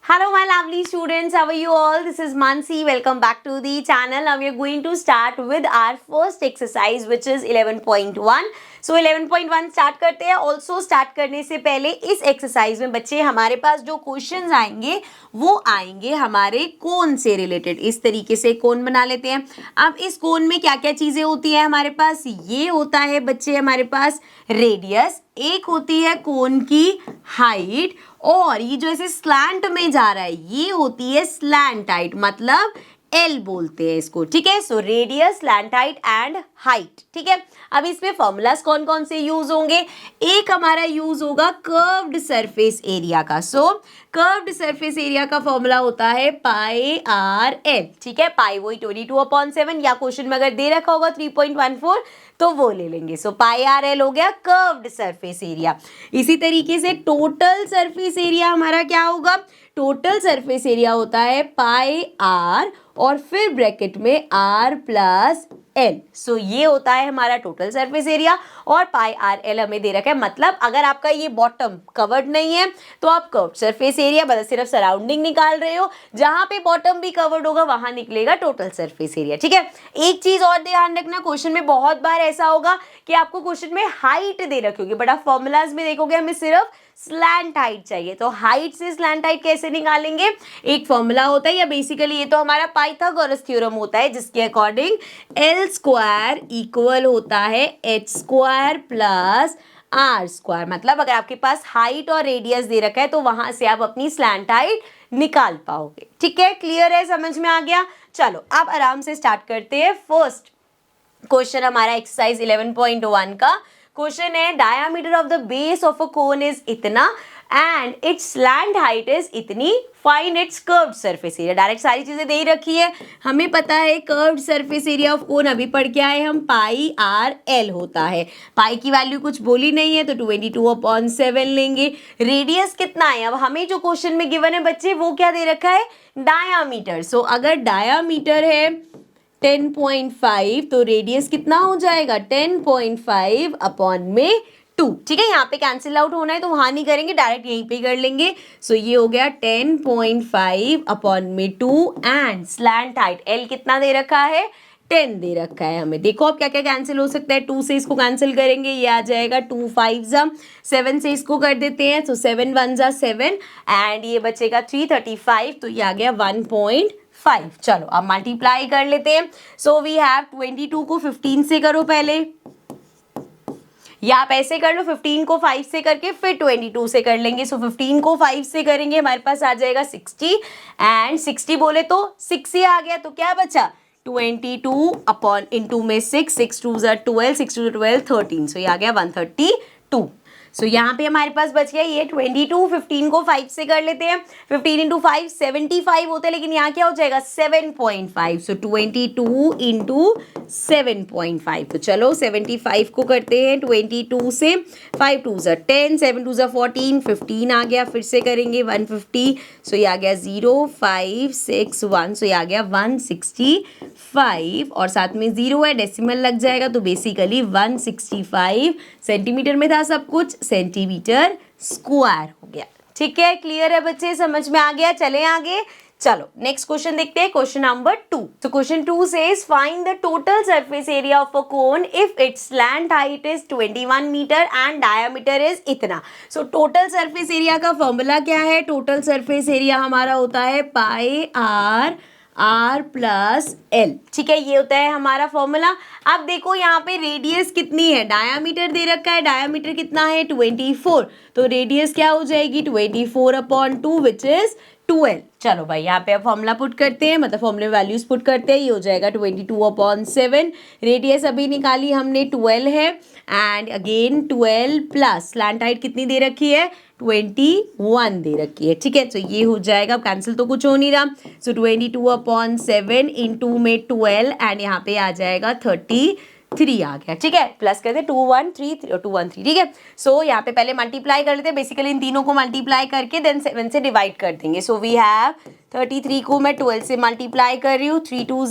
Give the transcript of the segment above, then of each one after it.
Hello my lovely students, how are you all? This is Mansi. Welcome back to the channel. Now we are going to start with our first exercise which is 11.1. So 11.1 start करते हैं. Also start करने से पहले इस exercise में बच्चे हमारे पास जो questions आएंगे वो आएंगे हमारे कोन से रिलेटेड. इस तरीके से कोन बना लेते हैं. अब इस कोन में क्या क्या चीजें होती है हमारे पास? ये होता है बच्चे हमारे पास रेडियस, एक होती है कोन की हाइट, और ये जो ऐसे स्लैंट में जा रहा है ये होती है स्लैंट हाइट, मतलब एल बोलते हैं इसको. ठीक है, so radius, slant height and height. ठीक है, अब इसमें फॉर्मूलाज कौन कौन से यूज होंगे? एक हमारा यूज होगा कर्व्ड सरफेस एरिया का. सो कर्व्ड सरफेस एरिया का फॉर्मूला होता है पाई आर एल. ठीक है, पाई वही 22/7 या क्वेश्चन में अगर दे रखा होगा 3.14 तो वो ले लेंगे. सो पाई आर एल हो गया कर्व्ड सरफेस एरिया. इसी तरीके से टोटल सरफेस एरिया हमारा क्या होगा? टोटल सरफेस एरिया होता है पाई आर और फिर ब्रैकेट में आर प्लस एल. सो ये होता है हमारा टोटल सरफेस एरिया और पाई आर एल हमें दे रखा है. मतलब अगर आपका ये बॉटम कवर्ड नहीं है तो आप कर्व्ड सरफेस एरिया मतलब सिर्फ सराउंडिंग निकाल रहे हो, जहां पे बॉटम भी कवर्ड होगा वहां निकलेगा टोटल सरफेस एरिया. ठीक है, एक चीज और ध्यान रखना, क्वेश्चन में बहुत बार ऐसा होगा कि आपको क्वेश्चन में हाइट दे रखी होगी बट आप फॉर्मूलाज में देखोगे हमें सिर्फ स्लैंट हाइट चाहिए. तो हाइट से स्लैंट हाइट कैसे निकालेंगे? एक फॉर्मूला होता है, या बेसिकली ये तो हमारा पाइथागोरस थ्योरम होता है जिसके अकॉर्डिंग एल स्क्वायर इक्वल होता है H square plus R square. मतलब अगर आपके पास हाइट और रेडियस दे रखा है तो वहां से आप अपनी स्लैंट हाइट निकाल पाओगे. ठीक है, क्लियर है, समझ में आ गया? चलो अब आराम से स्टार्ट करते हैं. फर्स्ट क्वेश्चन हमारा एक्सरसाइज 11.1 का क्वेश्चन है, diameter of the base of a cone is इतना and its slant height is इतनी, find its curved surface area. Direct सारी चीजें दे ही रखी है. हमें पता है curved surface area of cone अभी पढ़ के आए हम, पाई आर एल होता है. पाई की वैल्यू कुछ बोली नहीं है तो 22/7 लेंगे. रेडियस कितना है? अब हमें जो क्वेश्चन में गिवन है बच्चे वो क्या दे रखा है? डायामीटर. सो अगर डायामीटर है 10.5 तो रेडियस कितना हो जाएगा? 10.5 अपॉन में 2. ठीक है, यहाँ पे कैंसिल आउट होना है तो वहां नहीं करेंगे, डायरेक्ट यहीं पे कर लेंगे. सो ये हो गया 10.5 अपॉन में 2 एंड स्लैंट हाइट एल कितना दे रखा है? 10 दे रखा है हमें. देखो अब क्या क्या कैंसिल हो सकता है. 2 से इसको कैंसिल करेंगे, ये आ जाएगा 2 5 7 से इसको कर देते हैं तो 7 1 7 एंड ये बचेगा 335 तो ये आ गया 1.5. चलो अब मल्टीप्लाई कर लेते हैं. सो वी हैव 22 को 15 से करो पहले, या आप ऐसे कर लो 15 को 5 से करके फिर 22 से कर लेंगे. सो 15 को 5 से करेंगे हमारे पास आ जाएगा 60 एंड 60 बोले तो 6 ही आ गया तो क्या बचा? 22 अपॉन इंटू में 6 6 2 12 6 2 12 13. सो ये आ गया 132. सो यहाँ पे हमारे पास बच गया ये 22. 15 को 5 से कर लेते हैं. 15 इंटू 5 75 होते हैं, लेकिन यहाँ क्या हो जाएगा? 7.5. सो 22 इंटू 7.5. तो चलो 75 को करते हैं 22 से. 5 2 10 7 2 14 15 आ गया. फिर से करेंगे 150. सो ये आ गया 0 5 6 1. सो ये आ गया 165 और साथ में 0 है, डेसिमल लग जाएगा तो बेसिकली 165 सेंटीमीटर में था सब कुछ, सेंटीमीटर स्क्वायर हो गया. ठीक है, क्लियर है बच्चे, समझ में आ गया? चले आगे. चलो नेक्स्ट क्वेश्चन देखते हैं, क्वेश्चन नंबर 2. तो question 2 says find the total surface area of a cone if it's slant height is 21 meter and diameter is इतना. सो टोटल सरफेस एरिया का फॉर्मूला क्या है? टोटल सरफेस एरिया हमारा होता है पाई आर प्लस एल. ठीक है, ये होता है हमारा फॉर्मूला. अब देखो यहाँ पे रेडियस कितनी है? डायामीटर दे रखा है, डायामीटर कितना है? 24. तो रेडियस क्या हो जाएगी? 24/2 विच इज 12. चलो भाई यहाँ पे अब फॉर्मूला पुट करते हैं, मतलब फॉर्मूले वैल्यूज पुट करते हैं. ये हो जाएगा 22/7. रेडियस अभी निकाली हमने 12 है and again 12 plus slant height कितनी दे रखी है? 21 दे रखी है. ठीक है, तो ये हो जाएगा, अब कैंसिल तो कुछ हो नहीं रहा. सो 22/7 इंटू में 12 एंड यहाँ पे आ जाएगा 33 आ गया. ठीक है, प्लस करते 213. ठीक है, सो यहाँ पे पहले मल्टीप्लाई कर लेते हैं. बेसिकली इन तीनों को मल्टीप्लाई करके देन 7 से डिवाइड कर देंगे. सो वी हैव 33 को मैं 12 से मल्टीप्लाई कर रही हूँ. 3 2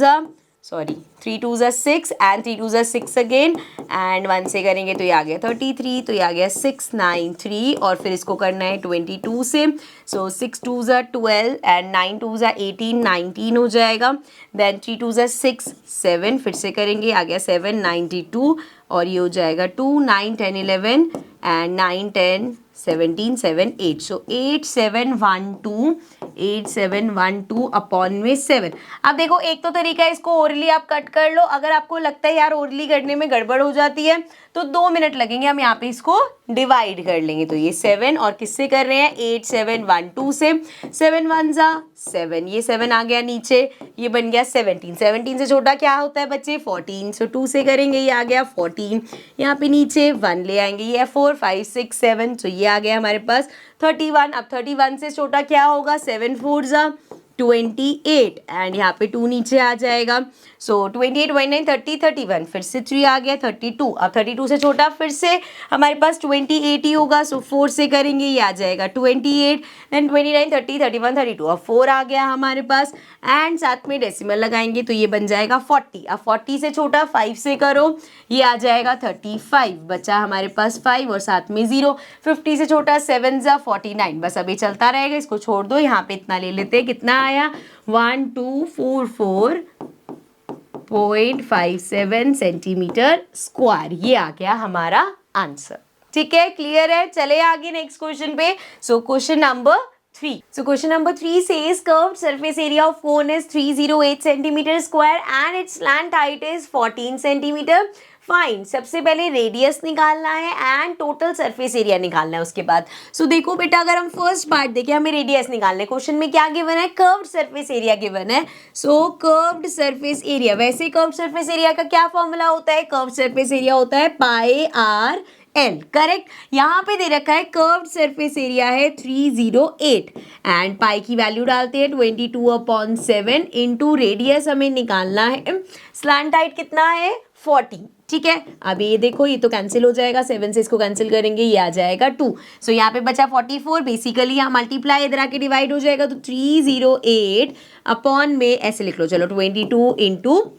सॉरी 3 2 ज़ा 6 एंड 3 2 ज़ा 6 अगेन एंड 1 से करेंगे तो ये आ गया 33, तो ये आ गया 693 और फिर इसको करना है 22 से। सो 6 2 ज़ा 12 एंड 9 2 ज़ा 18, 19 हो जाएगा। देन 3 2 ज़ा 6 7, फिर से करेंगे, आ गया 792 और ये हो जाएगा 2 9 10 11 एंड 9 10 17 7 8। सो 8712 अपॉन में 7। अब देखो एक तो तरीका है, इसको ओरली आप कट कर लो। अगर आपको लगता है यार ओरली करने में गड़बड़ हो जाती है तो 2 मिनट लगेंगे, हम यहाँ पे इसको डिवाइड कर लेंगे। तो ये 7 और किससे कर रहे हैं, 8712 से। 7 1 ज़ा 7, ये 7 आ गया नीचे, ये बन गया 17। 17 से छोटा क्या होता है बच्चे, 14। सो 2 से करेंगे, ये आ गया 14। यहाँ पे नीचे 1 ले आएंगे, ये 4 5 6 7, तो ये आ गया हमारे पास 31। अब 31 से छोटा क्या होगा, 7 4 ज़ा 28 एंड यहाँ पे 2 नीचे आ जाएगा। सो 28 29 30 31, फिर से 3 आ गया 32। अब 32 से छोटा फिर से हमारे पास 28 ही होगा। सो 4 से करेंगे, ये आ जाएगा 28 देन 29 30 31 32। अब 4 आ गया हमारे पास एंड साथ में डेसिमल लगाएंगे तो ये बन जाएगा 40। अब 40 से छोटा 5 से करो, ये आ जाएगा 35। बचा हमारे पास 5 और साथ में 0। 50 से छोटा 7 ज़ा 49। बस अभी चलता रहेगा, इसको छोड़ दो। यहाँ पे इतना ले लेते हैं, कितना आया 1244.57 सेंटीमीटर स्क्वायर। ये आ गया हमारा आंसर। ठीक है, क्लियर है। चले आगे नेक्स्ट क्वेश्चन पे। सो question number 3. So question number 3 says curved surface area of cone is 308 centimeter square and its slant height is 14 centimeter. Fine, सबसे पहले रेडियस निकालना है एंड टोटल सरफेस एरिया निकालना है उसके बाद। सो देखो बेटा, अगर हम फर्स्ट पार्ट देखें, हमें रेडियस निकालना है। क्वेश्चन में क्या गिवन है, कर्व्ड सरफेस एरिया गिवन है। सो कर्व्ड सरफेस एरिया, वैसे कर्व्ड सरफेस एरिया का क्या फॉर्मूला होता है, कर्व्ड सरफेस एरिया होता है पाई आर एल, करेक्ट। यहाँ पे दे रखा है कर्व्ड सरफेस एरिया है 308 एंड पाई की वैल्यू डालते हैं 22/7 इंटू रेडियस हमें निकालना है। स्लैंट हाइट कितना है 40, ठीक है। अब ये देखो, ये तो कैंसिल हो जाएगा, 7 से इसको कैंसिल करेंगे, ये आ जाएगा 2। सो यहाँ पे बचा 44। बेसिकली यहाँ मल्टीप्लाई इधर आके डिवाइड हो जाएगा तो 308 अपॉन में ऐसे लिख लो, चलो 22 इंटू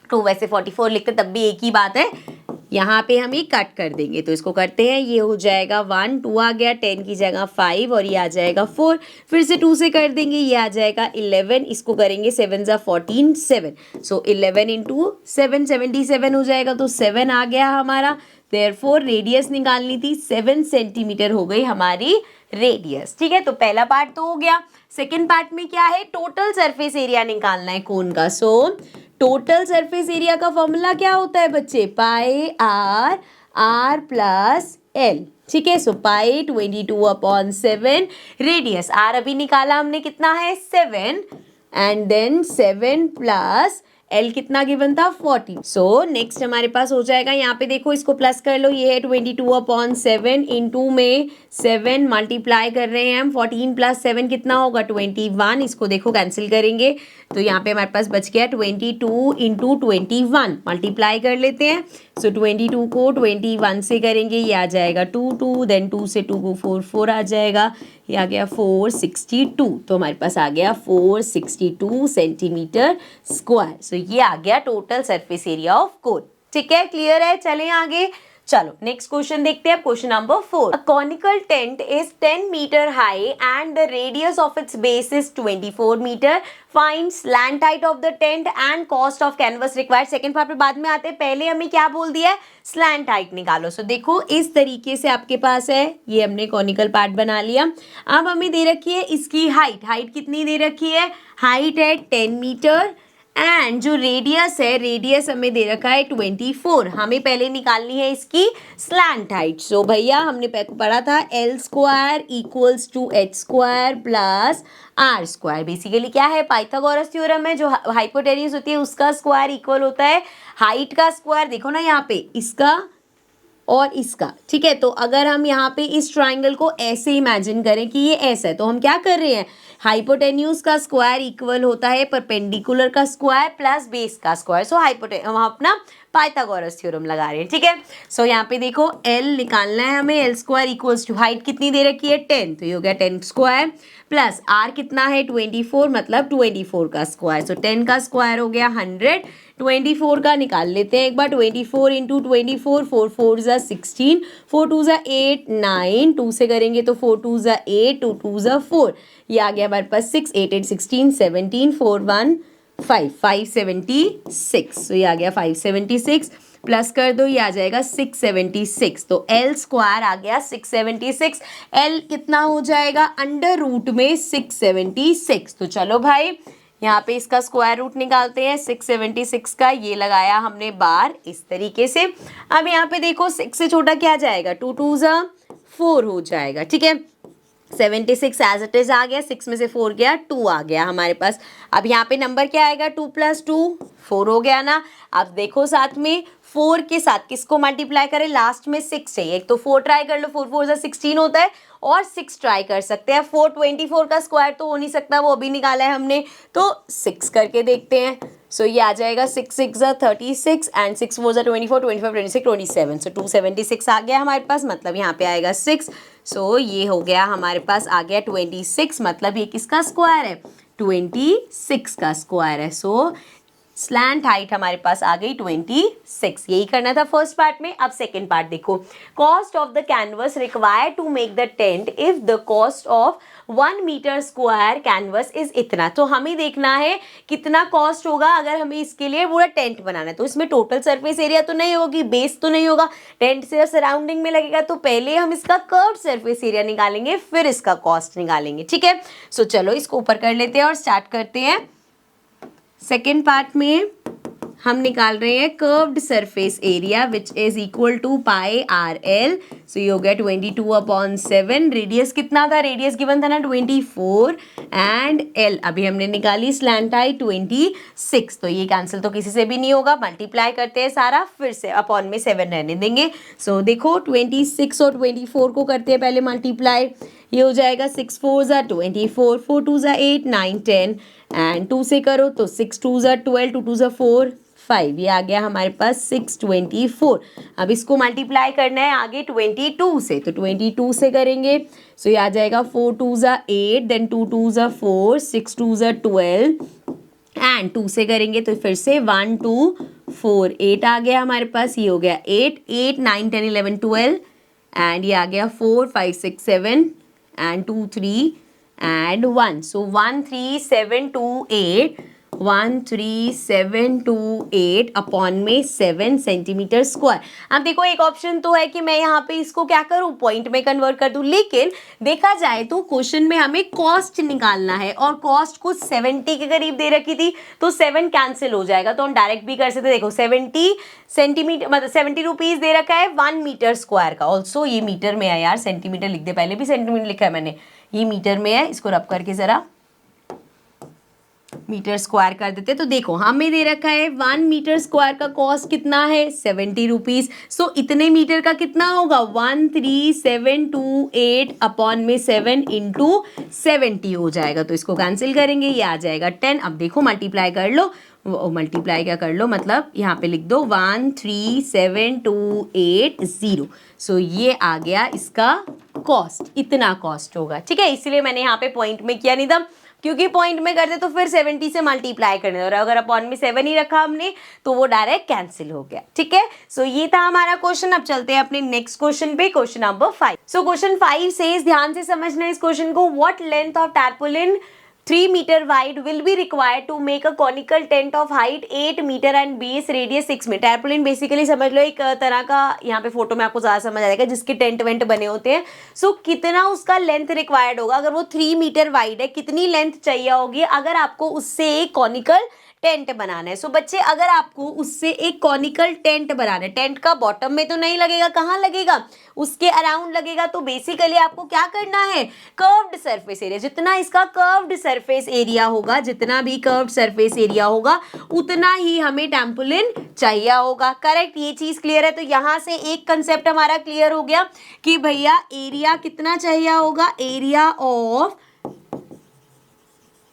2, वैसे 44 लिखते तब भी एक ही बात है। यहाँ पे हम ये कट कर देंगे तो इसको करते हैं, ये हो जाएगा 1 2 आ गया, 10 की जगह 5 और ये आ जाएगा 4। फिर से 2 से कर देंगे, ये आ जाएगा 11। इसको करेंगे 7 ज़ा 14 7। सो 11 इंटू 7 77 हो जाएगा, तो 7 आ गया हमारा। देयरफॉर रेडियस निकालनी थी, 7 सेंटीमीटर हो गई हमारी रेडियस। ठीक है, तो पहला पार्ट तो हो गया। सेकेंड पार्ट में क्या है, टोटल सरफेस एरिया निकालना है कोन का। सो टोटल सरफेस एरिया का फॉर्मूला क्या होता है बच्चे, पाई आर आर प्लस एल। ठीक है, सो पाई 22/7, रेडियस आर अभी निकाला हमने, कितना है 7 एंड देन 7 प्लस एल कितना गिवन था 40। सो नेक्स्ट हमारे पास हो जाएगा, यहाँ पे देखो इसको प्लस कर लो, ये है 22/7 इंटू में 7 मल्टीप्लाई कर रहे हैं हम, 14 प्लस 7 कितना होगा 21। इसको देखो कैंसिल करेंगे तो यहाँ पे हमारे पास बच गया 22 इंटू 21, मल्टीप्लाई कर लेते हैं। सो 22 को 21 से करेंगे, ये आ जाएगा 2 2, देन 2 से 2 को 4 4 आ जाएगा, ये आ गया 462। तो हमारे पास आ गया 462 सेंटीमीटर स्क्वायर। सो ये आ गया टोटल सरफेस एरिया ऑफ कोन। ठीक है, क्लियर है। चलें आगे, चलो नेक्स्ट क्वेश्चन देखते हैं। Question number 4, a conical tent is 10 meter high and the radius of its base is 24 meter. Find slant height of the tent and cost of canvas required. Second part पे बाद में आते हैं, पहले हमें क्या बोल दिया है, स्लैंट हाइट निकालो। सो देखो इस तरीके से आपके पास है, ये हमने कॉनिकल पार्ट बना लिया। अब हमें दे रखी है इसकी हाइट, हाइट कितनी दे रखी है, हाइट है 10 मीटर एंड जो रेडियस है, रेडियस हमें दे रखा है 24। हमें पहले निकालनी है इसकी स्लैंट हाइट। सो भैया हमने पढ़ा था L square equals to H square plus R square. Basically क्या है, पाइथागोरस थ्योरम है, जो हाइपोटेन्यूज होती है उसका स्क्वायर इक्वल होता है हाइट का स्क्वायर। देखो ना यहाँ पे इसका और इसका, ठीक है। तो अगर हम यहाँ पे इस ट्राइंगल को ऐसे इमेजिन करें कि ये ऐसा है, तो हम क्या कर रहे हैं, हाइपोटेन्यूज का स्क्वायर इक्वल होता है परपेंडिकुलर का स्क्वायर प्लस बेस का स्क्वायर। सो हम अपना पाइथागोरस थ्योरम लगा रहे हैं, ठीक है। सो यहाँ पे देखो L निकालना है हमें, L square equals to height कितनी दे रखी है 10, तो ये हो गया 10 स्क्वायर प्लस R कितना है 24, मतलब 24 का स्क्वायर, सो 10 का स्क्वायर हो गया 100, 24 का निकाल लेते हैं एक बार, 24 इंटू 24, 4 4 ज़ा 16, 4 2 ज़ा 8 9, 2 से करेंगे तो 4 2 ज़ा 8, 2 2 ज़ा 4, ये आ गया हमारे पास 6 8 8 16 17, 4 1 5 576, तो ये आ गया 576 प्लस कर दो, ये आ जाएगा 676, तो L स्क्वायर आ गया 676, L कितना हो जाएगा अंडर रूट में 676, तो चलो भाई यहाँ पे इसका स्क्वायर रूट निकालते हैं 676 का, ये लगाया हमने बार इस तरीके से। अब यहाँ पे देखो 6 से छोटा क्या जाएगा, 2 2 ज़ा 4 हो जाएगा, ठीक है। 76 एज इट इज आ गया, 6 में से 4 गया 2 आ गया हमारे पास। अब यहाँ पे नंबर क्या आएगा 2 + 2 4 हो गया ना। अब देखो साथ में 4 के साथ किसको मल्टीप्लाई करें, लास्ट में 6 चाहिए, एक तो 4 ट्राई कर लो, 4 4 ज़ा 16 होता है, और 6 ट्राई कर सकते हैं। 4 24 का स्क्वायर तो हो नहीं सकता, वो अभी निकाला है हमने, तो 6 करके देखते हैं। सो ये आ जाएगा 6 6 ज़ा 36 एंड 6 4 ज़ा 24, 25 26 27, सो 276 आ गया हमारे पास, मतलब यहाँ पे आएगा 6। सो ये हो गया हमारे पास आ गया 26, मतलब ये किसका स्क्वायर है 26 का स्क्वायर है। सो स्लैंट हाइट हमारे पास आ गई 26, यही करना था फर्स्ट पार्ट में। अब सेकंड पार्ट देखो, cost of the canvas required to make the tent if the cost of 1 meter square canvas is इतना, तो हमें देखना है कितना कॉस्ट होगा अगर हमें इसके लिए पूरा टेंट बनाना है। तो इसमें टोटल सरफेस एरिया तो नहीं होगी, बेस तो नहीं होगा, टेंट से सराउंडिंग में लगेगा, तो पहले हम इसका कर्व्ड सरफेस एरिया निकालेंगे, फिर इसका कॉस्ट निकालेंगे, ठीक है। सो चलो इसको ऊपर कर लेते हैं और स्टार्ट करते हैं। सेकेंड पार्ट में हम निकाल रहे हैं curved surface area which is equal to pi R L. So ये हो गया 22/7। रेडियस कितना था, रेडियस गिवन था ना 24, एंड एल अभी हमने निकाली स्लैंट हाइट 26, तो ये कैंसिल तो किसी से भी नहीं होगा, मल्टीप्लाई करते हैं सारा, फिर से अपॉन में 7 रहने देंगे। सो देखो 26 और 24 को करते हैं पहले मल्टीप्लाई, ये हो जाएगा 6 4 ज़ा 24, 4 2 ज़ा 8 9 10, एंड 2 से करो तो 6 2 ज़ा 12, 2 2 ज़ा 4 5, ये आ गया हमारे पास 624। अब इसको मल्टीप्लाई करना है आगे 22 से, तो 22 से करेंगे, सो ये आ जाएगा 4 2 ज़ा 8, देन 2 2 ज़ा 4, 6 2 ज़ा 12, एंड 2 से करेंगे तो फिर से 1 2 4 8 आ गया हमारे पास, ये हो गया 8 8 9 10 11 12, एंड ये आ गया 4 5 6 7 एंड 2 3 एंड 1, सो 13728 13728 अपॉन में 7 सेंटीमीटर स्क्वायर। अब देखो एक ऑप्शन तो है कि मैं यहाँ पे इसको क्या करूँ, पॉइंट में कन्वर्ट कर दूँ, लेकिन देखा जाए तो क्वेश्चन में हमें कॉस्ट निकालना है, और कॉस्ट कुछ 70 के करीब दे रखी थी, तो 7 कैंसिल हो जाएगा, तो हम डायरेक्ट भी कर सकते। देखो 70 सेंटीमीटर, मतलब 70 रुपीज दे रखा है 1 मीटर स्क्वायर का। ऑल्सो ये मीटर में है यार, सेंटीमीटर लिख दे, पहले भी सेंटीमीटर लिखा है मैंने, ये मीटर में है, इसको रब करके जरा मीटर स्क्वायर कर देते। तो देखो हमें दे रखा है 1 मीटर स्क्वायर का कॉस्ट कितना है 70 रुपीज। सो इतने मीटर का कितना होगा 13728 अपॉन में 7 इंटू 70 हो जाएगा, तो इसको कैंसिल करेंगे, ये आ जाएगा 10। अब देखो मल्टीप्लाई कर लो, मल्टीप्लाई क्या कर लो, मतलब यहाँ पे लिख दो 13728 सो ये आ गया इसका कॉस्ट, इतना कॉस्ट होगा, ठीक है। इसलिए मैंने यहाँ पे पॉइंट में किया नहीं था, क्योंकि पॉइंट में करते तो फिर 70 से मल्टीप्लाई करने, और अगर अपॉन में 7 ही रखा हमने तो वो डायरेक्ट कैंसिल हो गया, ठीक है। सो ये था हमारा क्वेश्चन। अब चलते हैं अपने नेक्स्ट क्वेश्चन पे, क्वेश्चन नंबर 5। सो क्वेश्चन 5 से ध्यान से समझना है इस क्वेश्चन को, what length of tarpaulin 3 metre wide will be required to make a conical tent of height 8 metre and base radius 6 metre. Tarpaulin basically समझ लो एक तरह का, यहाँ पे फोटो में आपको ज्यादा समझ आ जाएगा, जिसके टेंट वेंट बने होते हैं। सो कितना उसका लेंथ रिक्वायर्ड होगा, अगर वो 3 मीटर वाइड है कितनी लेंथ चाहिए होगी अगर आपको उससे एक कॉनिकल टेंट बनाना है। सो बच्चे अगर आपको उससे एक कॉनिकल टेंट बनाना है, टेंट का बॉटम में तो नहीं लगेगा, कहाँ लगेगा, उसके अराउंड लगेगा, तो बेसिकली आपको क्या करना है, कर्व्ड सरफेस एरिया, जितना इसका कर्व्ड सरफेस एरिया होगा, जितना भी कर्व्ड सरफेस एरिया होगा उतना ही हमें टैम्पोलिन चाहिए होगा। करेक्ट, ये चीज क्लियर है। तो यहाँ से एक कंसेप्ट हमारा क्लियर हो गया कि भैया एरिया कितना चाहिए होगा, एरिया ऑफ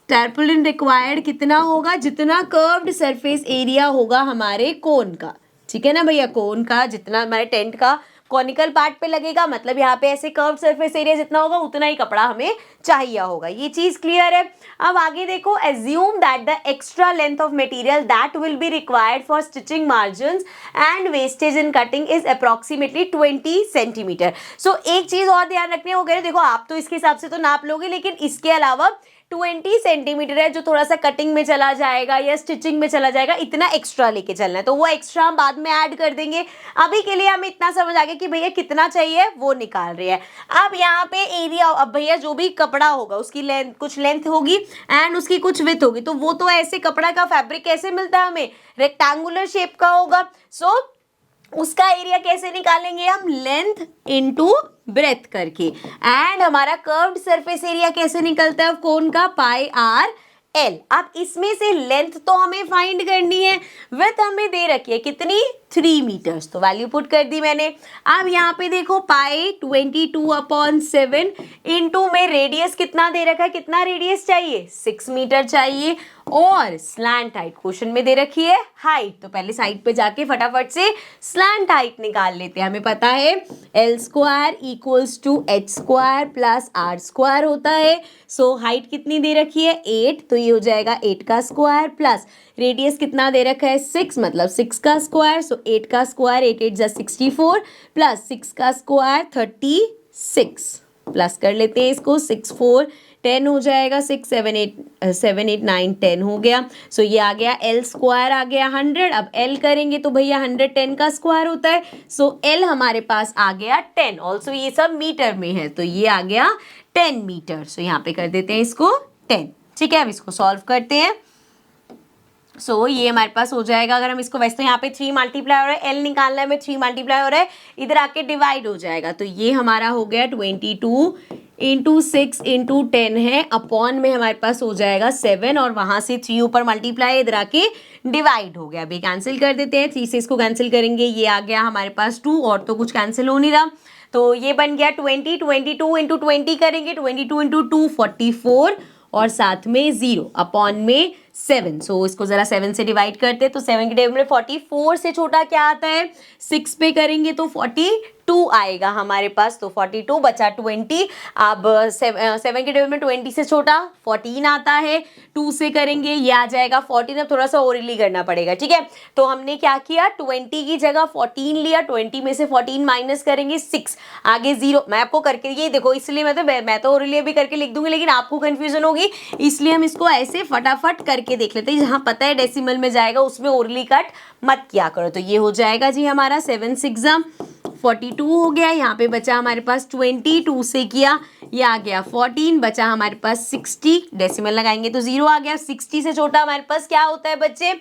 टैरपोलिन रिक्वायर्ड कितना होगा, जितना कर्व्ड सरफेस एरिया होगा हमारे कोन का, ठीक है ना भैया, कोन का जितना हमारे टेंट का कॉनिकल पार्ट पे लगेगा, मतलब यहाँ पे ऐसे कर्व सरफेस एरिया जितना होगा उतना ही कपड़ा हमें चाहिए होगा। ये चीज क्लियर है। अब आगे देखो, assume that the extra length of material that will be required for stitching margin and wastage in cutting is approximately 20 centimetre. So एक चीज और ध्यान रखनी होगी, देखो आप तो इसके हिसाब से तो नाप लोगे, लेकिन इसके अलावा 20 सेंटीमीटर है जो थोड़ा सा कटिंग में चला जाएगा या स्टिचिंग में चला जाएगा, इतना एक्स्ट्रा लेके चलना है, तो वो एक्स्ट्रा हम बाद में ऐड कर देंगे। अभी के लिए हमें इतना समझ आ गया कि भैया कितना चाहिए वो निकाल रहे हैं। अब यहाँ पे एरिया, अब भैया जो भी कपड़ा होगा उसकी लेंथ, कुछ लेंथ होगी एंड उसकी कुछ विड्थ होगी, तो वो तो ऐसे कपड़ा का फैब्रिक कैसे मिलता है हमें, रेक्टेंगुलर शेप का होगा। सो उसका एरिया कैसे निकालेंगे हम, लेंथ इनटू ब्रेथ करके। एंड हमारा कर्व्ड सरफेस एरिया कैसे निकलता है कोन का, पाई आर एल। अब इसमें से लेंथ तो हमें फाइंड करनी है, विड्थ हमें दे रखी है कितनी, 3 मीटर्स, तो वैल्यू पुट कर दी मैंने। अब यहाँ पे देखो पाई 22/7 इंटू में रेडियस कितना दे रखा है, कितना रेडियस चाहिए, 6 मीटर चाहिए, और स्लैंट हाइट क्वेश्चन में दे रखी है हाइट, तो पहले साइड पे जाके फटाफट से स्लैंट हाइट निकाल लेते हैं। हमें पता है L² equals to H² plus R² होता है। सो हाइट कितनी दे रखी है, 8, तो ये हो जाएगा 8 का स्क्वायर, प्लस रेडियस कितना दे रखा है, 6, मतलब 6 का स्क्वायर, सो 8 का स्क्वायर 8 8 जा 64 प्लस 6 का स्क्वायर 36, प्लस कर लेते हैं इसको, 6 4 10 हो जाएगा, 6 7 8 9 10 हो गया। सो ये आ गया L² आ गया 100। अब L करेंगे तो भैया 100 10 का स्क्वायर होता है, सो L हमारे पास आ गया 10। ऑल्सो ये सब मीटर में है, तो ये आ गया 10 मीटर। सो यहाँ पे कर देते हैं इसको 10। ठीक है, अब इसको सॉल्व करते हैं। सो ये हमारे पास हो जाएगा, अगर हम इसको, वैसे तो यहाँ पे 3 मल्टीप्लाई हो रहा है, L निकालना है हमें, 3 मल्टीप्लाई हो रहा है, इधर आके डिवाइड हो जाएगा, तो ये हमारा हो गया 22 इंटू 6 इंटू 10 है, अपॉन में हमारे पास हो जाएगा 7, और वहां से 3 ऊपर मल्टीप्लाई, इधर आके डिवाइड हो गया। अभी कैंसिल कर देते हैं, 3 से इसको कैंसिल करेंगे, ये आ गया हमारे पास 2, और तो कुछ कैंसिल हो नहीं रहा, तो ये बन गया 20, 22 इंटू 20 करेंगे, 22 इंटू 2 44, और साथ में 0 अपॉन में 7। सो इसको जरा 7 से डिवाइड करते हैं, तो 7 के टेबल में 44 से छोटा क्या आता है, 6 पे करेंगे तो 42 आएगा हमारे पास, तो 42 बचा 20। अब 7 के टेबल में 20 से छोटा 14 आता है, 2 से करेंगे ये आ जाएगा 14। अब थोड़ा सा ओरली करना पड़ेगा, ठीक है, तो हमने क्या किया, 20 की जगह 14 लिया, 20 में से 14 माइनस करेंगे 6, आगे 0। मैं आपको करके, ये देखो, इसलिए मैं तो ओरली भी करके लिख दूंगी, लेकिन आपको कंफ्यूजन होगी, इसलिए हम इसको ऐसे फटाफट करके देख लेते हैं। जहां पता है डेसिमल में जाएगा उसमें ओरली कट मत किया करो। तो ये हो जाएगा जी हमारा 7 6 42 हो गया, यहाँ पे बचा हमारे पास 22 से किया, ये आ गया 14, बचा हमारे पास 60, डेसिमल लगाएंगे तो 0 आ गया। 60 से छोटा हमारे पास क्या होता है बच्चे,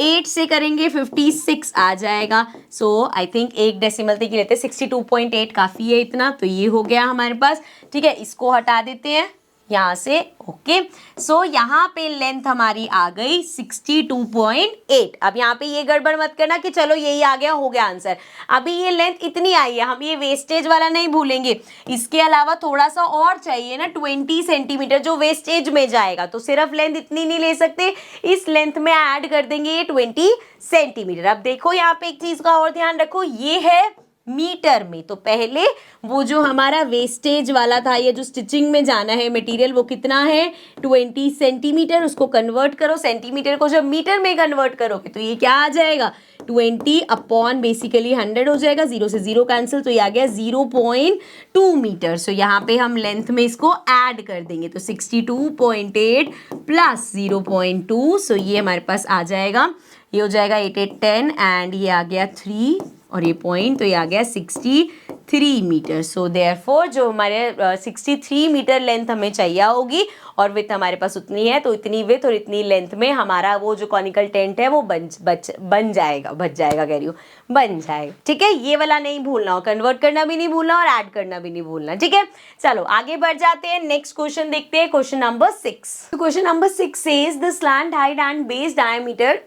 8 से करेंगे 56 आ जाएगा। सो आई थिंक एक डेसिमल तक ही लेते हैं, 62.8 काफ़ी है इतना, तो ये हो गया हमारे पास। ठीक है, इसको हटा देते हैं यहाँ से। ओके, सो यहाँ पे लेंथ हमारी आ गई 62.8। अब यहाँ पे ये गड़बड़ मत करना कि चलो यही आ गया, हो गया आंसर। अभी ये लेंथ इतनी आई है, हम ये वेस्टेज वाला नहीं भूलेंगे, इसके अलावा थोड़ा सा और चाहिए ना, 20 सेंटीमीटर जो वेस्टेज में जाएगा, तो सिर्फ लेंथ इतनी नहीं ले सकते, इस लेंथ में ऐड कर देंगे ये 20 सेंटीमीटर। अब देखो यहाँ पे एक चीज का और ध्यान रखो, ये है मीटर में, तो पहले वो जो हमारा वेस्टेज वाला था, ये जो स्टिचिंग में जाना है मटेरियल, वो कितना है 20 सेंटीमीटर, उसको कन्वर्ट करो, सेंटीमीटर को जब मीटर में कन्वर्ट करोगे तो ये क्या आ जाएगा 20 अपॉन बेसिकली 100 हो जाएगा, 0 से 0 कैंसिल, तो ये आ गया 0.2 मीटर। सो यहाँ पे हम लेंथ में इसको ऐड कर देंगे, तो 62.8 प्लस 0.2, सो ये हमारे पास आ जाएगा, ये हो जाएगा 8 8 10 एंड ये आ गया 3 और ये पॉइंट, तो ये आ गया 63 मीटर। सो देयरफॉर जो हमारे 63 मीटर लेंथ हमें चाहिए होगी, और विथ हमारे पास उतनी है, तो इतनी विथ और इतनी लेंथ में हमारा वो जो कॉनिकल टेंट है वो बन जाएगा, कह रही हूँ, बन जाएगा। ठीक है, ये वाला नहीं भूलना, और कन्वर्ट करना भी नहीं भूलना और ऐड करना भी नहीं भूलना। ठीक है, चलो आगे बढ़ जाते हैं, नेक्स्ट क्वेश्चन देखते हैं, question number 6। Question number 6 says the slant height and base diameter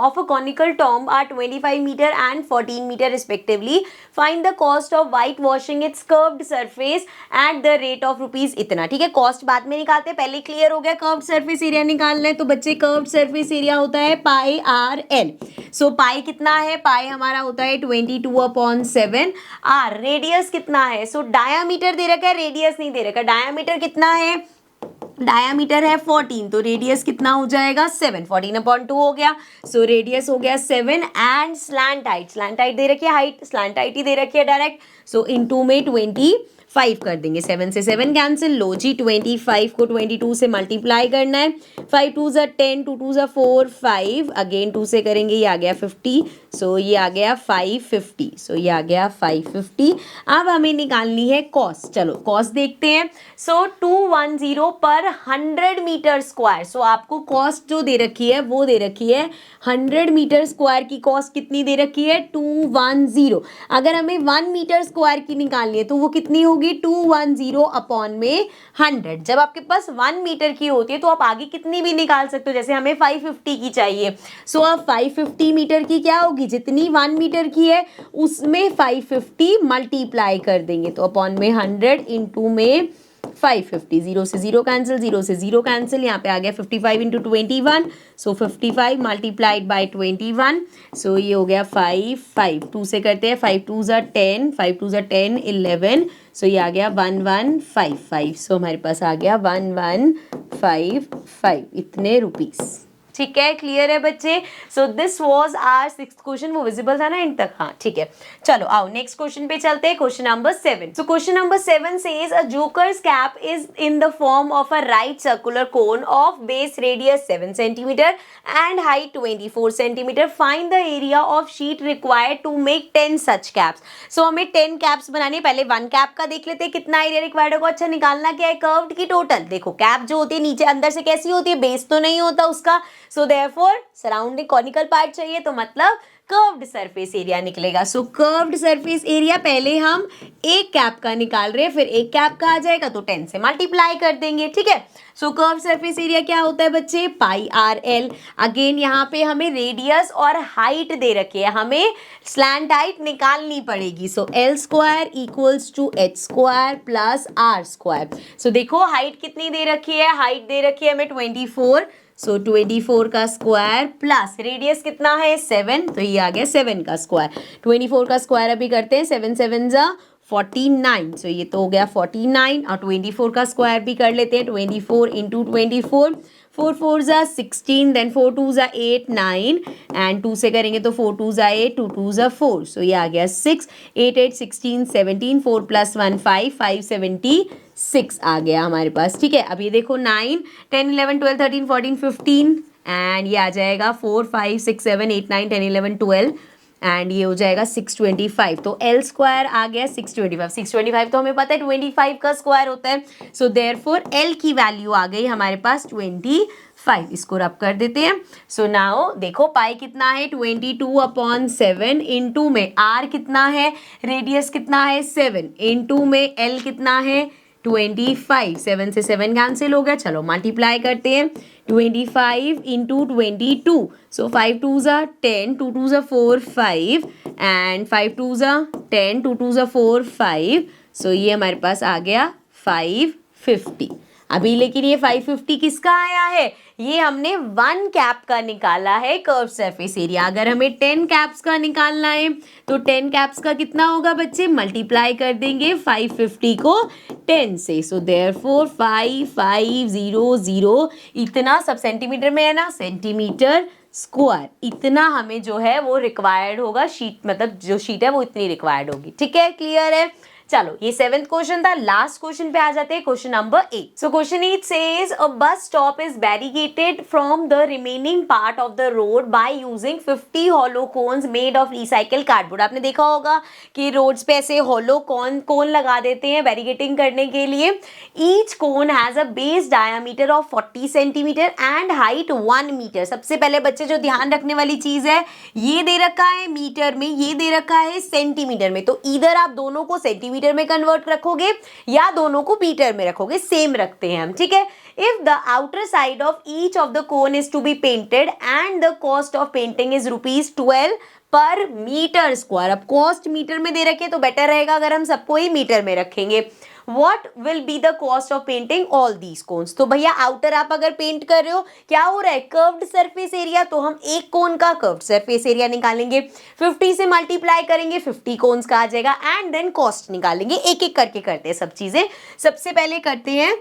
of a conical tomb are 25 meter and 14 meter respectively. Find the cost of whitewashing its curved surface at the rate of rupees इतना। ठीक है, cost बाद में निकालते हैं, पहले पहले clear हो गया, कर्व्ड सरफेस एरिया निकालना है तो बच्चे कर्व्ड सरफेस एरिया होता है पाई आर एल। सो पाई कितना है, पाई हमारा होता है 22/7। आर रेडियस कितना है, सो डायामीटर दे रखा है, रेडियस नहीं दे रखा। डायामीटर कितना है, डायामीटर है 14, तो रेडियस कितना हो जाएगा 7, 14/2 हो गया। सो रेडियस हो गया 7 and slant height, slant height दे रखी है, हाइट स्लैंट हाइट ही दे रखी है डायरेक्ट। सो इनटू में 25 कर देंगे, 7 से 7 कैंसिल। लो जी 25 को 22 से मल्टीप्लाई करना है, 5 2 ज़ा 10, 2 2 ज़ा 4, 5 अगेन 2 से करेंगे, ये आ गया 50। सो ये आ गया 550। सो ये आ गया 550। अब हमें निकालनी है कॉस्ट, चलो कॉस्ट देखते हैं। सो 210 पर 100 मीटर स्क्वायर। सो आपको कॉस्ट जो दे रखी है वो दे रखी है 100 मीटर स्क्वायर की कॉस्ट कितनी दे रखी है 210। अगर हमें 1 मीटर स्क्वायर की निकालनी है तो वो कितनी होगी 210 अपॉन में 100। जब आपके पास 1 मीटर की होती है तो आप आगे कितनी भी निकाल सकते हो, जैसे हमें 550 की चाहिए। सो अब 550 मीटर की क्या होगी, जितनी 1 मीटर की है उसमें 550 मल्टीप्लाई कर देंगे, तो अपॉन में 100 इंटू में 550, 0 से 0 कैंसिल, 0 से 0 कैंसिल, यहाँ पे आ गया 55 इंटू 21। So 55 multiplied by 21। सो ये हो गया 5 2 से करते हैं, 5 2 ज़ा 10, 5 2 ज़ा 10 11। सो ये आ गया 1155। सो हमारे पास आ गया 1155 इतने रुपीस। ठीक है, क्लियर है बच्चे। So this was our 6th question. वो विजिबल था ना इन तक, हाँ ठीक है। चलो आओ नेक्स्ट क्वेश्चन पे चलते हैं, question number 7। So question number 7 says a joker's cap is in the form of a right circular cone of base radius 7 centimetre and height 24 centimetre. Find the area of sheet required to make 10 such caps. So हमें 10 caps बनानी है। पहले 1 cap का देख लेते हैं कितना area required होगा। अच्छा निकालना क्या है, कर्व्ड की टोटल। देखो कैप जो होती है नीचे अंदर से कैसी होती है, बेस तो नहीं होता उसका। So therefore surrounding conical part चाहिए, तो मतलब कर्व्ड सरफेस एरिया निकलेगा। सो कर्व्ड सरफेस एरिया पहले हम एक कैप का निकाल रहे हैं, फिर एक कैप का आ जाएगा तो 10 से मल्टीप्लाई कर देंगे, ठीक है। सो कर्व्ड सरफेस एरिया क्या होता है बच्चे, पाई आर एल। अगेन यहाँ पे हमें रेडियस और हाइट दे रखी है, हमें स्लैंट हाइट निकालनी पड़ेगी। So L square equals to H square plus R square. So देखो हाइट कितनी दे रखी है, हाइट दे रखी है हमें 24। सो 24 का स्क्वायर प्लस रेडियस कितना है 7, तो ये आ गया 7 का स्क्वायर। 24 का स्क्वायर अभी करते हैं, 7 7 ज़ा 49। सो ये तो हो गया 49 और 24 का स्क्वायर भी कर लेते हैं, 24 इंटू 24, 4 4 ज़ा 16, देन 4 2 ज़ा 8 9 एंड 2 से करेंगे तो 4 2 ज़ा 8, 2 2 ज़ा 4। सो ये आ गया 6, 8 8 16 17, 4 + 1 5, 576 आ गया हमारे पास, ठीक है। अब ये देखो 9 10 11 12 13 14 15 एंड ये आ जाएगा 4 5 6 7 8 9 10 11 12 एंड ये हो जाएगा 625। तो एल स्क्वायर आ गया 625। 625 तो हमें पता है 25 का स्क्वायर होता है। सो देयरफॉर एल की वैल्यू आ गई हमारे पास 25। इसको रब कर देते हैं। सो नाउ देखो पाई कितना है 22/7 इंटू में आर कितना है, रेडियस कितना है 7, इंटू में एल कितना है 25। 7 से 7 कैंसिल हो गया, चलो मल्टीप्लाई करते हैं 25 इंटू 22। सो 5 2 ज़ा 10, 2 2 ज़ा 4 5 एंड 5 2 ज़ा 10, 2 2 ज़ा 4 5। सो ये हमारे पास आ गया 550। अभी लेकिन ये 550 किसका आया है, ये हमने 1 कैप का निकाला है कर्व सरफेस एरिया। अगर हमें 10 कैप्स का निकालना है तो 10 कैप्स का कितना होगा बच्चे, मल्टीप्लाई कर देंगे 550 को 10 से। सो देयरफॉर 5500 इतना सब सेंटीमीटर में है ना, सेंटीमीटर स्क्वायर इतना हमें जो है वो रिक्वायर्ड होगा। शीट मतलब जो शीट है वो इतनी रिक्वायर्ड होगी, ठीक है, क्लियर है। चलो ये 7th क्वेश्चन था। लास्ट क्वेश्चन पे आ जाते हैं, question number 8। So question 8 says a bus stop is barricaded from the remaining part of the road by using 50 hollow cones made of recycle cardboard. आपने देखा होगा कि रोड्स पे ऐसे हॉलो कोन लगा देते हैं बैरिकेटिंग करने के लिए। Each cone has a base diameter of 40 centimeter and height 1 meter. सबसे पहले बच्चे जो ध्यान रखने वाली चीज है, ये दे रखा है मीटर में, ये दे रखा है सेंटीमीटर में। तो इधर आप दोनों को सेंटीमीटर में कन्वर्ट रखोगे या दोनों को मीटर में रखोगे, सेम रखते हैं हम, ठीक है। If the outer side of each of the cone is to be painted and the cost of painting is ₹12 per meter square. अब कॉस्ट मीटर में दे रखे तो बेटर रहेगा अगर हम सबको ही मीटर में रखेंगे। What will be the cost of painting all these cones. तो भैया आउटर आप अगर पेंट कर रहे हो, क्या हो रहा है, कर्व्ड सरफेस एरिया, तो हम एक कोन का कर्व्ड सरफेस एरिया निकालेंगे, 50 से मल्टीप्लाई करेंगे, 50 कोन्स का आ जाएगा, एंड देन कॉस्ट निकालेंगे। एक एक करके करते हैं सब चीजें। सबसे पहले करते हैं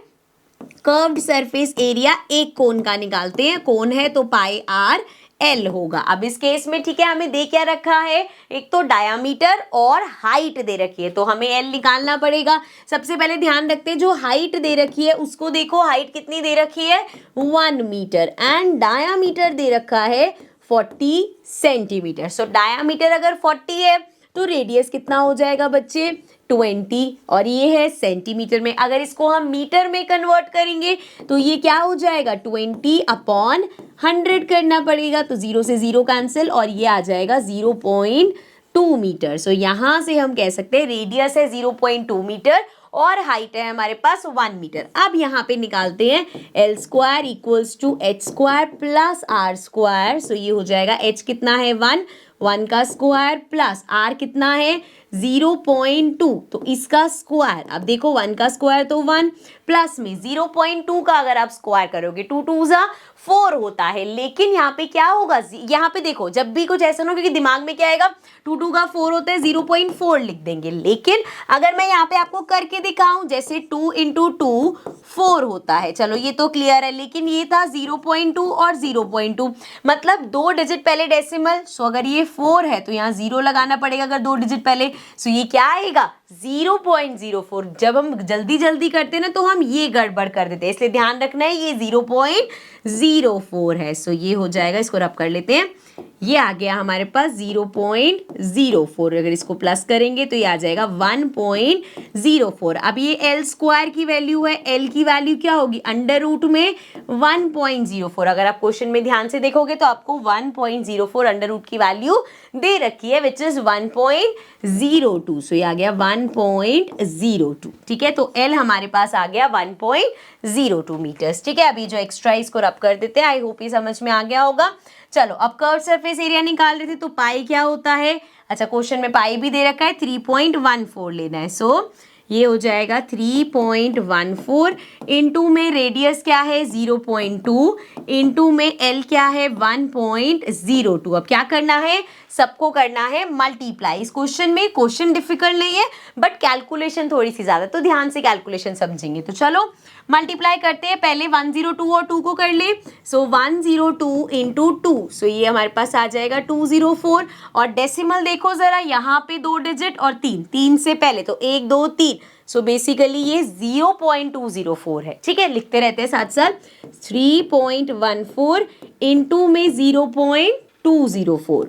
कर्व्ड सरफेस एरिया, एक कोन का निकालते हैं, कोन है तो पाई आर एल होगा। अब इस केस में ठीक है, हमें दे क्या रखा है, एक तो डायामीटर और हाइट दे रखी है, तो हमें एल निकालना पड़ेगा। सबसे पहले ध्यान रखते हैं जो हाइट दे रखी है उसको देखो, हाइट कितनी दे रखी है 1 मीटर, एंड डायामीटर दे रखा है 40 सेंटीमीटर। सो डायामीटर अगर 40 है तो रेडियस कितना हो जाएगा बच्चे 20, और ये है सेंटीमीटर में। अगर इसको हम मीटर में कन्वर्ट करेंगे तो ये क्या हो जाएगा 20/100 करना पड़ेगा, तो 0 से 0 कैंसिल, और ये आ जाएगा 0.2 मीटर। सो यहाँ से हम कह सकते हैं रेडियस है 0.2 मीटर और हाइट है हमारे पास 1 मीटर। अब यहाँ पे निकालते हैं L square equals to H square plus R square. So ये हो जाएगा एच कितना है 1 का स्क्वायर प्लस आर कितना है 0.2, तो इसका स्क्वायर। अब देखो 1 का स्क्वायर तो 1 प्लस में 0.2 का अगर आप स्क्वायर करोगे 2 2 जा 4 होता है, लेकिन यहाँ पे क्या होगा, यहाँ पे देखो जब भी कुछ ऐसा ना, क्योंकि दिमाग में क्या आएगा 2 2 का 4 होता है 0.4 लिख देंगे, लेकिन अगर मैं यहाँ पे आपको करके दिखाऊं जैसे 2 इंटू 2 4 होता है, चलो ये तो क्लियर है, लेकिन ये था 0.2 और 0.2 मतलब 2 डिजिट पहले डेसिमल। सो अगर ये 4 है तो यहाँ 0 लगाना पड़ेगा अगर 2 डिजिट पहले, सो ये क्या आएगा 0.04। जब हम जल्दी जल्दी करते हैं ना तो हम ये गड़बड़ कर देते हैं, इसलिए ध्यान रखना है ये 0.04 है। सो ये हो जाएगा, इसको रब कर लेते हैं, ये आ गया हमारे पास 0.04। अगर इसको प्लस करेंगे तो ये आ जाएगा 1.04। अब ये एल स्क्वायर की वैल्यू है, एल की वैल्यू क्या होगी अंडर रूट में 1.04। अगर आप क्वेश्चन में ध्यान से देखोगे तो आपको 1.04 अंडर रूट की वैल्यू दे रखी है, विच इज 1.02। सो ये आ गया 1.02। ठीक है, तो एल हमारे पास आ गया 1.02 मीटर्स। ठीक है, अभी जो एक्स्ट्रा इसको रब कर देते हैं, आई होप ये समझ में आ गया होगा। चलो अब कर्व सरफेस एरिया निकाल रहे थे, तो पाई क्या होता है, अच्छा क्वेश्चन में पाई भी दे रखा है 3.14 लेना है। सो ये हो जाएगा 3.14 इंटू में रेडियस क्या है 0.2 इंटू में एल क्या है 1.02। अब क्या करना है, सबको करना है मल्टीप्लाई। इस क्वेश्चन में क्वेश्चन डिफिकल्ट नहीं है बट कैलकुलेशन थोड़ी सी ज्यादा, तो ध्यान से कैलकुलेशन समझेंगे। तो चलो मल्टीप्लाई करते हैं, पहले 102 और 2 को कर ले। सो 102 इंटू 2, सो ये हमारे पास आ जाएगा 204, और डेसिमल देखो जरा, यहाँ पे 2 डिजिट और 3 से पहले तो 1 2 3, सो बेसिकली ये 0.204 है। ठीक है, लिखते रहते हैं साथ साथ, 3.14 इंटू में 0.204।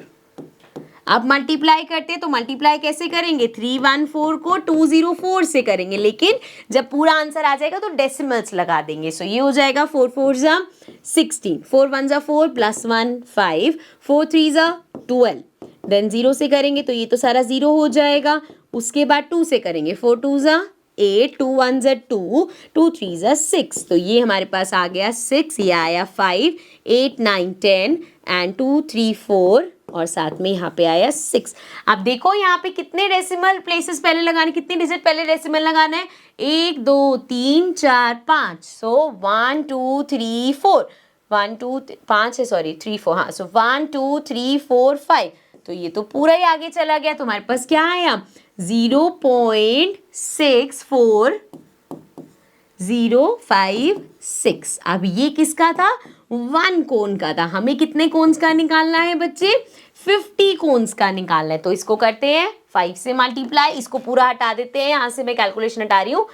अब मल्टीप्लाई करते हैं, तो मल्टीप्लाई कैसे करेंगे, 314 को 204 से करेंगे, लेकिन जब पूरा आंसर आ जाएगा तो डेसिमल्स लगा देंगे। सो ये हो जाएगा 4 4 जा 16, 4 1 जा 4 प्लस 1 5, 4 3 जा 12, देन 0 से करेंगे तो ये तो सारा 0 हो जाएगा। उसके बाद 2 से करेंगे, 4 2 जा 8, 2 1 जा 2, 2 3 जा 6, तो ये हमारे पास आ गया 6, ये आया 5, 8 9 10 एंड 2 3 4 और साथ में यहाँ पे आया 6। अब देखो यहाँ पे कितने डेसिमल प्लेसेस पहले लगाने, कितने डिजिट पहले डेसिमल लगाना है, 1 2 3 4 5। सो 1 2 3 4, 1 2 5 है, सॉरी 3 4, हाँ, सो 1 2 3 4 5, तो ये तो पूरा ही आगे चला गया। तुम्हारे पास क्या आया 0.056। अब ये किसका था, 1 कोन का था। हमें कितने कोन्स का निकालना है बच्चे, 50 कोन्स का निकालना है। तो इसको करते हैं 5 से मल्टीप्लाई, इसको पूरा हटा देते हैं, यहाँ से मैं कैलकुलेशन हटा रही हूँ,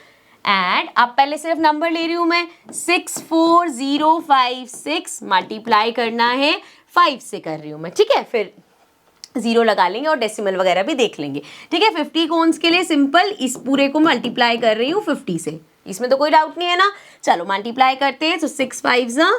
एंड अब पहले सिर्फ नंबर ले रही हूँ मैं, 64056 मल्टीप्लाई करना है 5 से कर रही हूँ मैं। ठीक है, फिर 0 लगा लेंगे और डेसिमल वगैरह भी देख लेंगे। ठीक है, 50 कोन्स के लिए सिंपल इस पूरे को मल्टीप्लाई कर रही हूँ 50 से, इसमें तो कोई डाउट नहीं है ना। चलो मल्टीप्लाई करते हैं, तो 6 5 जा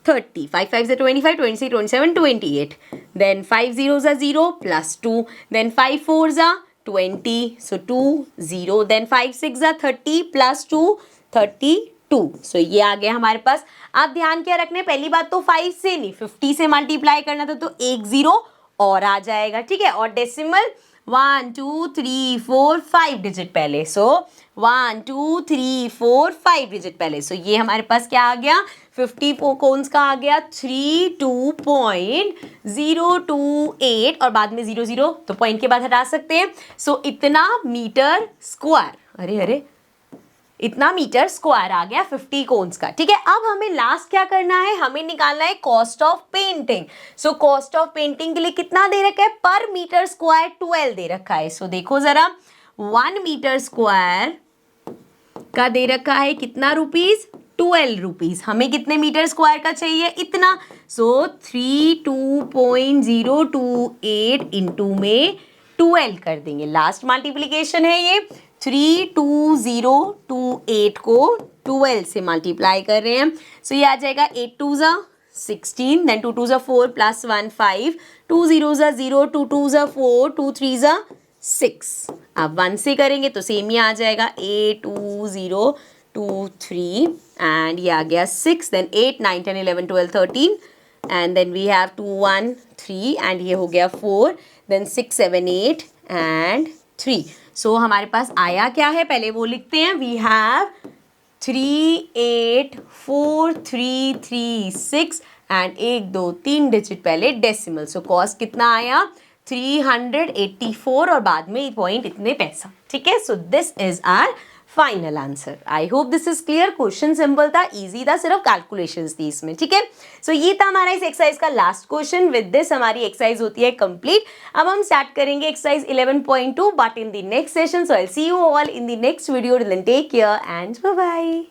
30, 5 5 जा 25, 26 27 28, देन 5 0 जा 0 प्लस 2, देन 5 4 जा 20, सो 2 0, देन 5 6 जा 30 प्लस 2 32। सो ये आ गया हमारे पास। अब ध्यान क्या रखना है, पहली बात तो 5 से नहीं 50 से मल्टीप्लाई करना था, तो 1 0 और आ जाएगा। ठीक है, और डेसिमल 1 2 3 4 5 डिजिट पहले, सो 1 2 3 4 5 डिजिट पहले, सो ये हमारे पास क्या आ गया, 50 कोन्स का आ गया 32.028 और बाद में 0 तो पॉइंट के बाद हटा सकते हैं, सो इतना मीटर स्क्वायर, अरे अरे इतना मीटर स्क्वायर आ गया 50 कोन्स का। ठीक है, अब हमें लास्ट क्या करना है, हमें निकालना है cost of painting. So cost of painting के लिए कितना दे रखा है, पर मीटर स्क्वायर 12 दे रखा है। सो देखो जरा 1 मीटर स्क्वायर का दे रखा है कितना रुपीज, 12 रुपीज। हमें कितने मीटर स्क्वायर का चाहिए, इतना, सो 32.028 इंटू में 12 कर देंगे, लास्ट मल्टीप्लीकेशन है ये, 32028 को 12 से मल्टीप्लाई कर रहे हैं, सो ये आ जाएगा 8 2 ज़ा 16, देन 2 2 ज़ा 4 प्लस 1 5, 2 0 ज़ा 0, 2 2 ज़ा 4, 2 3 ज़ा 6। अब 1 से करेंगे तो सेम ही आ जाएगा 82023 एंड ये आ गया 6, then 8 9 10 11 12 13 and then we have 2 1 3 and ये हो गया 4, देन 6 7 8 एंड 3। सो हमारे पास आया क्या है, पहले वो लिखते हैं, वी हैव 384336 एंड 1 2 3 डिजिट पहले डेसिमल, सो कॉस्ट कितना आया 384 और बाद में पॉइंट इतने पैसा। ठीक है, so this is our final answer. I hope this is clear. Question simple था, इजी था, सिर्फ कैलकुलेशंस थी इसमें। ठीक है, सो ये था हमारा इस एक्सरसाइज का लास्ट क्वेश्चन। विद दिस हमारी एक्सरसाइज होती है कंप्लीट। अब हम स्टार्ट करेंगे exercise 11.2 but in the next session. So I will see you all in the next video. Till then take care and bye bye.